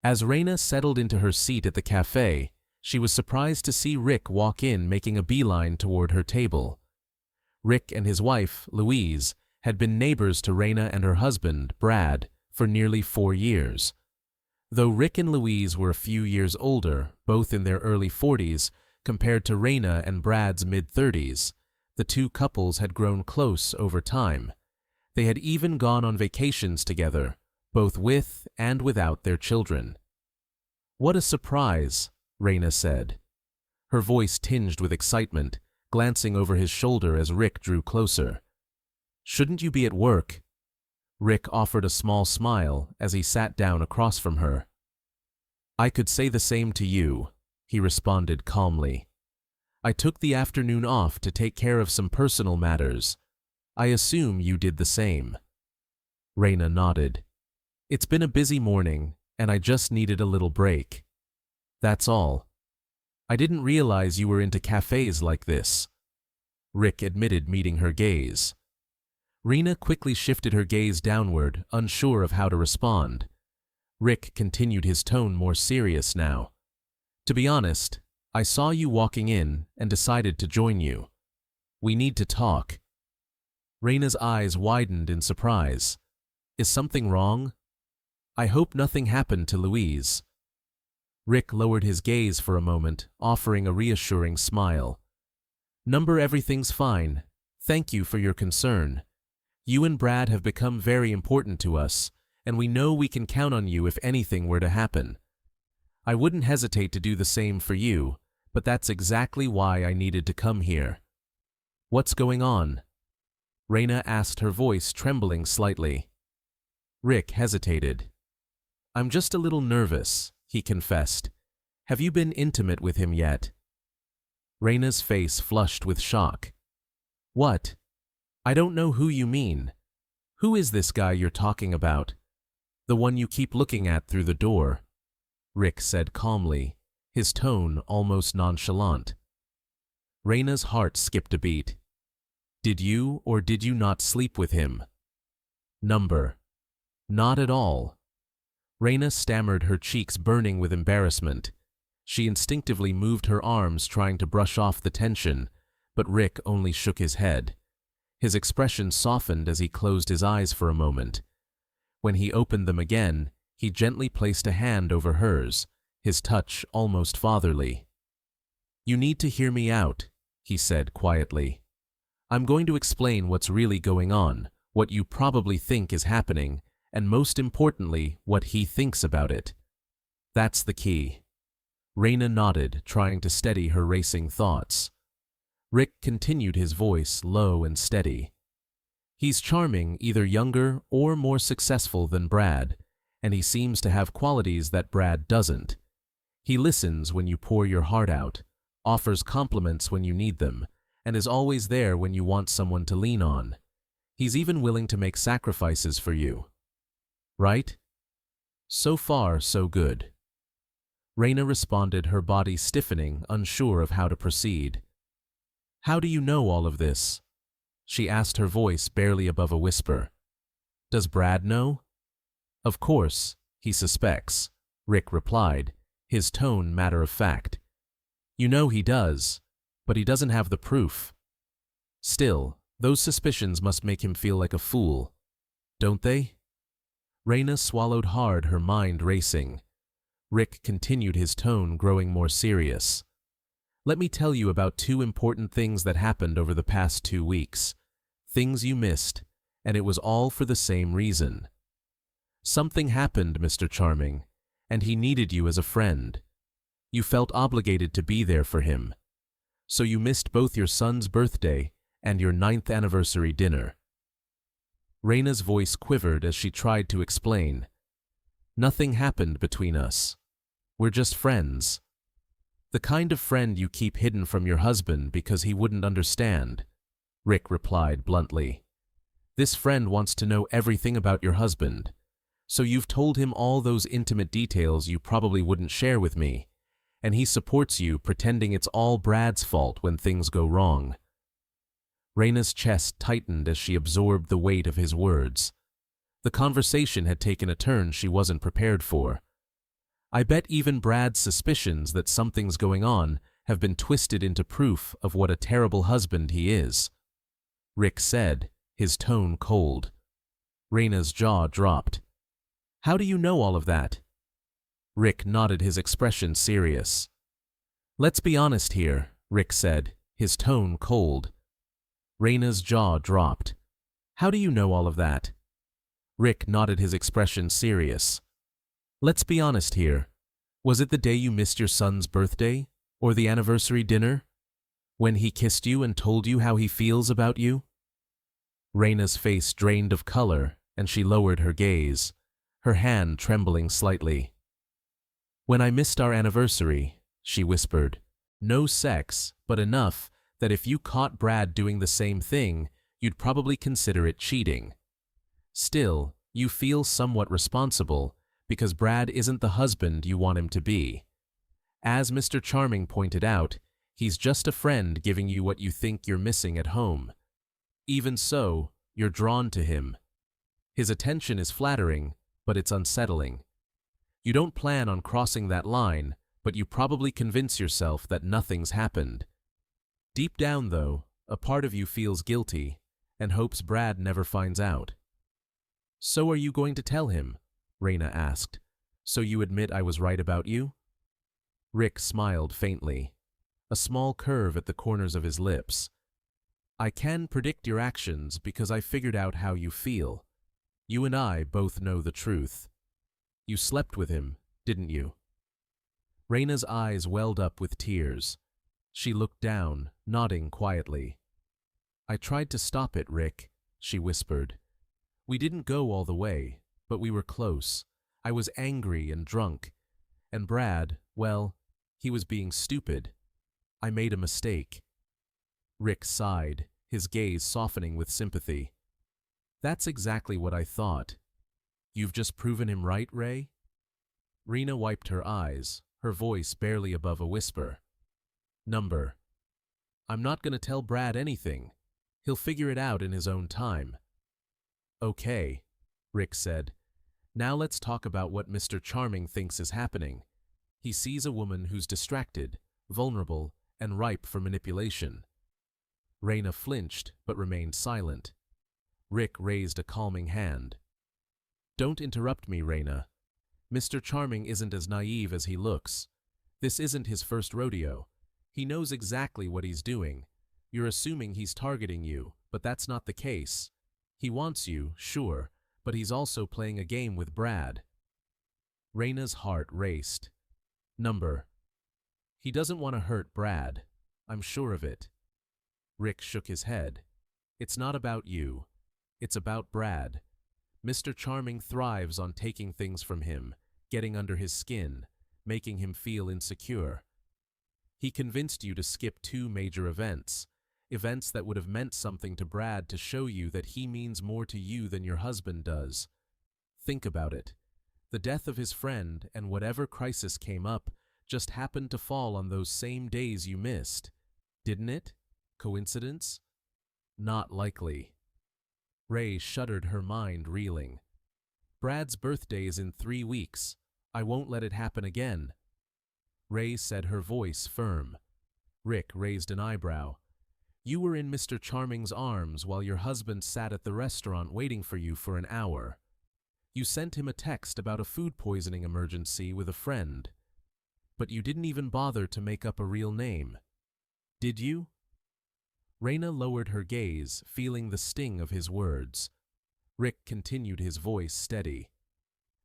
As Raina settled into her seat at the cafe, she was surprised to see Rick walk in, making a beeline toward her table. Rick and his wife, Louise, had been neighbors to Raina and her husband, Brad, for nearly 4 years. Though Rick and Louise were a few years older, both in their early 40s, compared to Raina and Brad's mid-30s, the two couples had grown close over time. They had even gone on vacations together, both with and without their children. "What a surprise," Raina said, her voice tinged with excitement, glancing over his shoulder as Rick drew closer. "Shouldn't you be at work?" Rick offered a small smile as he sat down across from her. "I could say the same to you," he responded calmly. "I took the afternoon off to take care of some personal matters. I assume you did the same." Raina nodded. "It's been a busy morning, and I just needed a little break. That's all. I didn't realize you were into cafes like this." Rick admitted, meeting her gaze. Raina quickly shifted her gaze downward, unsure of how to respond. Rick continued, his tone more serious now. "To be honest, I saw you walking in and decided to join you. We need to talk." Raina's eyes widened in surprise. "Is something wrong?" "I hope nothing happened to Louise." Rick lowered his gaze for a moment, offering a reassuring smile. "Everything's fine. Thank you for your concern. You and Brad have become very important to us, and we know we can count on you if anything were to happen. I wouldn't hesitate to do the same for you, but that's exactly why I needed to come here." "What's going on?" Raina asked, her voice trembling slightly. Rick hesitated. "I'm just a little nervous," he confessed. "Have you been intimate with him yet?" Raina's face flushed with shock. "What? I don't know who you mean. Who is this guy you're talking about?" "The one you keep looking at through the door," Rick said calmly, his tone almost nonchalant. Raina's heart skipped a beat. "Did you or did you not sleep with him?" "Not at all." Raina stammered, her cheeks burning with embarrassment. She instinctively moved her arms, trying to brush off the tension, but Rick only shook his head. His expression softened as he closed his eyes for a moment. When he opened them again, he gently placed a hand over hers, his touch almost fatherly. "You need to hear me out," he said quietly. "I'm going to explain what's really going on, what you probably think is happening, and most importantly, what he thinks about it. That's the key." Raina nodded, trying to steady her racing thoughts. Rick continued, his voice low and steady. "He's charming, either younger or more successful than Brad, and he seems to have qualities that Brad doesn't. He listens when you pour your heart out, offers compliments when you need them, and is always there when you want someone to lean on. He's even willing to make sacrifices for you. Right?" "So far, so good." Raina responded, her body stiffening, unsure of how to proceed. "How do you know all of this?" she asked, her voice barely above a whisper. "Does Brad know?" "Of course, he suspects," Rick replied, his tone matter of fact. "You know he does, but he doesn't have the proof. Still, those suspicions must make him feel like a fool, don't they?" Raina swallowed hard, her mind racing. Rick continued, his tone growing more serious. "Let me tell you about 2 important things that happened over the past 2 weeks. Things you missed, and it was all for the same reason. Something happened, Mr. Charming, and he needed you as a friend. You felt obligated to be there for him. So you missed both your son's birthday and your 9th anniversary dinner." Raina's voice quivered as she tried to explain. "Nothing happened between us. We're just friends. The kind of friend you keep hidden from your husband because he wouldn't understand," Rick replied bluntly. "This friend wants to know everything about your husband, so you've told him all those intimate details you probably wouldn't share with me, and he supports you, pretending it's all Brad's fault when things go wrong." Raina's chest tightened as she absorbed the weight of his words. The conversation had taken a turn she wasn't prepared for. I bet even Brad's suspicions that something's going on have been twisted into proof of what a terrible husband he is," Rick said, his tone cold. Raina's jaw dropped. "How do you know all of that?" Rick nodded, his expression serious. "Let's be honest here," Rick said, his tone cold. Raina's jaw dropped. "How do you know all of that?" Rick nodded, his expression serious. "Let's be honest here. Was it the day you missed your son's birthday? Or the anniversary dinner? When he kissed you and told you how he feels about you?" Raina's face drained of color, and she lowered her gaze, her hand trembling slightly. "When I missed our anniversary," she whispered. "No sex, but enough that if you caught Brad doing the same thing, you'd probably consider it cheating. Still, you feel somewhat responsible because Brad isn't the husband you want him to be. As Mr. Charming pointed out, he's just a friend giving you what you think you're missing at home. Even so, you're drawn to him. His attention is flattering, but it's unsettling. You don't plan on crossing that line, but you probably convince yourself that nothing's happened. Deep down, though, a part of you feels guilty and hopes Brad never finds out." "So are you going to tell him?" Raina asked. "So you admit I was right about you?" Rick smiled faintly, a small curve at the corners of his lips. "I can predict your actions because I figured out how you feel. You and I both know the truth. You slept with him, didn't you?" Raina's eyes welled up with tears. She looked down, nodding quietly. "I tried to stop it, Rick," she whispered. "We didn't go all the way, but we were close. I was angry and drunk. And Brad, well, he was being stupid. I made a mistake." Rick sighed, his gaze softening with sympathy. "That's exactly what I thought. You've just proven him right, Ray?" Raina wiped her eyes, her voice barely above a whisper. "Number. I'm not going to tell Brad anything. He'll figure it out in his own time." "Okay," Rick said. "Now let's talk about what Mr. Charming thinks is happening. He sees a woman who's distracted, vulnerable, and ripe for manipulation." Raina flinched but remained silent. Rick raised a calming hand. "Don't interrupt me, Raina. Mr. Charming isn't as naive as he looks. This isn't his first rodeo. He knows exactly what he's doing. You're assuming he's targeting you, but that's not the case. He wants you, sure, but he's also playing a game with Brad." Raina's heart raced. "Number. He doesn't want to hurt Brad. I'm sure of it." Rick shook his head. "It's not about you. It's about Brad. Mr. Charming thrives on taking things from him, getting under his skin, making him feel insecure. He convinced you to skip 2 major events that would have meant something to Brad to show you that he means more to you than your husband does. Think about it. The death of his friend and whatever crisis came up just happened to fall on those same days you missed. Didn't it? Coincidence? Not likely." Ray shuddered, her mind reeling. "Brad's birthday is in 3 weeks. I won't let it happen again." Ray said, her voice firm. Rick raised an eyebrow. "You were in Mr. Charming's arms while your husband sat at the restaurant waiting for you for an hour. You sent him a text about a food poisoning emergency with a friend. But you didn't even bother to make up a real name. Did you?" Raina lowered her gaze, feeling the sting of his words. Rick continued, his voice steady.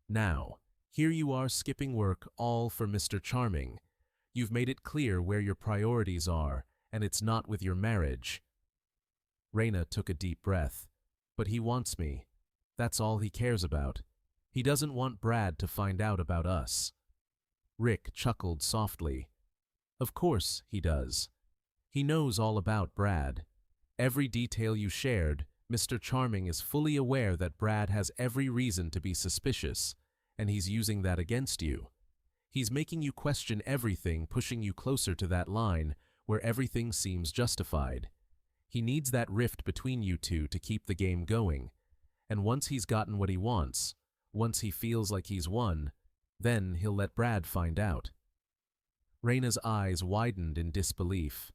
"Now, here you are skipping work all for Mr. Charming. You've made it clear where your priorities are, and it's not with your marriage." Raina took a deep breath. "But he wants me. That's all he cares about. He doesn't want Brad to find out about us." Rick chuckled softly. "Of course he does. He knows all about Brad. Every detail you shared, Mr. Charming is fully aware that Brad has every reason to be suspicious, and he's using that against you. He's making you question everything, pushing you closer to that line where everything seems justified. He needs that rift between you two to keep the game going, and once he's gotten what he wants, once he feels like he's won, Then he'll let Brad find out. Raina's eyes widened in disbelief.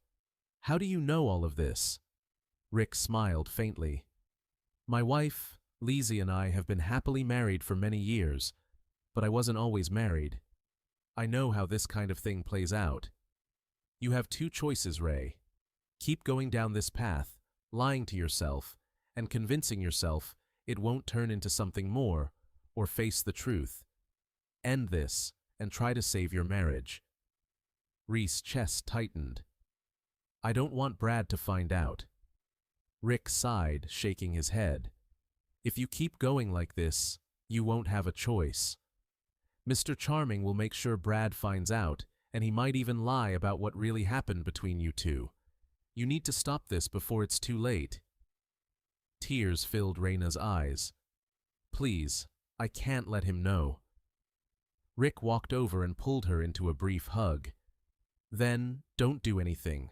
How do you know all of this? Rick smiled faintly. My wife, Lizzie, and I have been happily married for many years, but I wasn't always married. I know how this kind of thing plays out. You have two choices, Ray. Keep going down this path, lying to yourself, and convincing yourself it won't turn into something more, or face the truth. End this, and try to save your marriage. Reese's chest tightened. I don't want Brad to find out. Rick sighed, shaking his head. If you keep going like this, you won't have a choice. Mr. Charming will make sure Brad finds out, and he might even lie about what really happened between you two. You need to stop this before it's too late. Tears filled Raina's eyes. Please, I can't let him know. Rick walked over and pulled her into a brief hug. Then, don't do anything.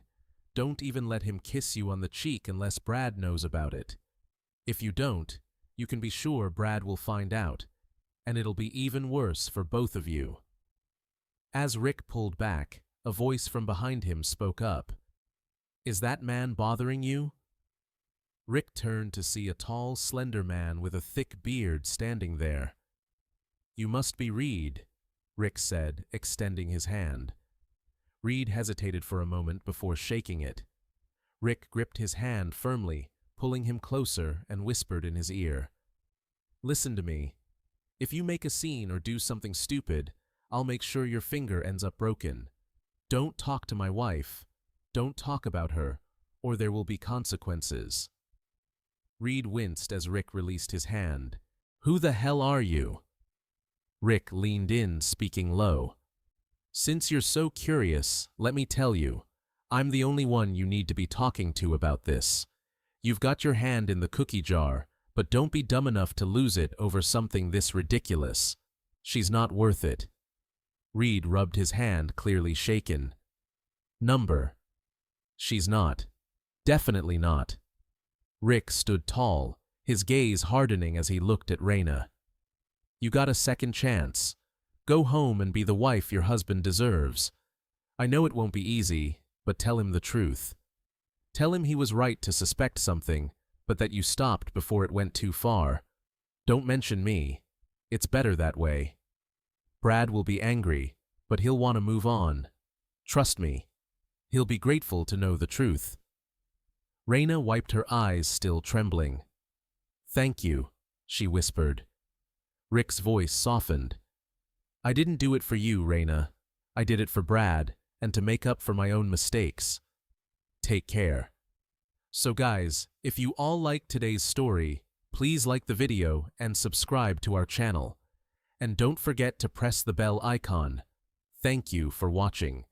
Don't even let him kiss you on the cheek unless Brad knows about it. If you don't, you can be sure Brad will find out, and it'll be even worse for both of you. As Rick pulled back, a voice from behind him spoke up. Is that man bothering you? Rick turned to see a tall, slender man with a thick beard standing there. You must be Reed, Rick said, extending his hand. Reed hesitated for a moment before shaking it. Rick gripped his hand firmly, pulling him closer, and whispered in his ear. Listen to me. If you make a scene or do something stupid, I'll make sure your finger ends up broken. Don't talk to my wife. Don't talk about her, or there will be consequences. Reed winced as Rick released his hand. Who the hell are you? Rick leaned in, speaking low. Since you're so curious, let me tell you, I'm the only one you need to be talking to about this. You've got your hand in the cookie jar, but don't be dumb enough to lose it over something this ridiculous. She's not worth it. Reed rubbed his hand, clearly shaken. Number. She's not. Definitely not. Rick stood tall, his gaze hardening as he looked at Raina. You got a second chance. Go home and be the wife your husband deserves. I know it won't be easy, but tell him the truth. Tell him he was right to suspect something, but that you stopped before it went too far. Don't mention me. It's better that way. Brad will be angry, but he'll want to move on. Trust me. He'll be grateful to know the truth. Raina wiped her eyes, still trembling. Thank you, she whispered. Rick's voice softened. I didn't do it for you, Raina. I did it for Brad, and to make up for my own mistakes. Take care. So guys, if you all liked today's story, please like the video and subscribe to our channel. And don't forget to press the bell icon. Thank you for watching.